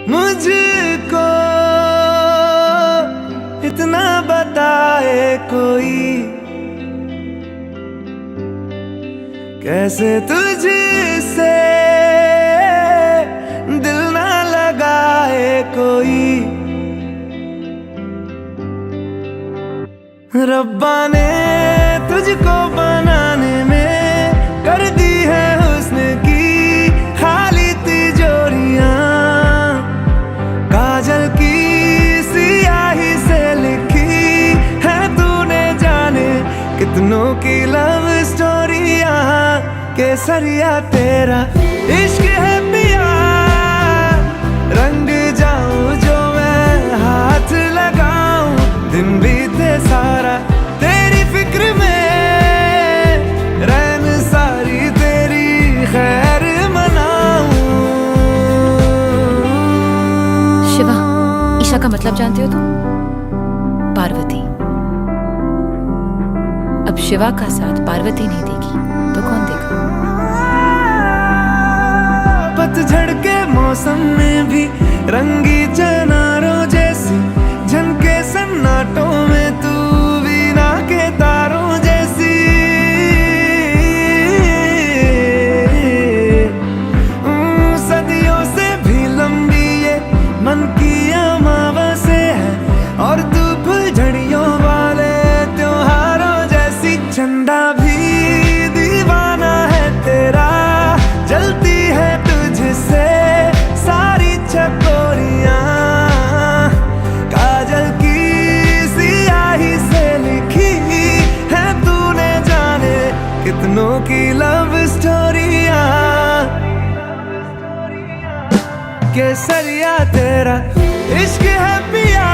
मुझको इतना बताए कोई, कैसे तुझसे दिल ना लगाए कोई। रब्बा ने तुझको बनाने में कर दी है हुस्न की खाली तिजोरियां, काजल की सियाही से लिखी है तूने जाने कितनों की लव स्टोरियां। केसरिया तेरा इश्क है पिया, रंग जाऊं जो मैं हाथ लगाऊं, दिन बीते सारा तेरी फिक्र में, रैन सारी तेरी खैर मनाऊं। शिवा, ईशा का मतलब जानते हो तुम? पार्वती। अब शिवा का साथ पार्वती नहीं देगी तो कौन देगा? पतझड़ के मौसम में भी रंगी चनारों जैसी झनके सन्नाटों में तू वीणा के तारों जैसी। सदियों से भी लंबी ये मन की अमावस्या है, और तू फुलझड़ियों वाले त्योहारों जैसी। चंदा भी दीवाना है तेरा, जलती है तुझसे सारी चकोरियां, काजल की सियाही से लिखी है तूने जाने कितनों की लव स्टोरियां। केसरिया तेरा इश्क है पिया,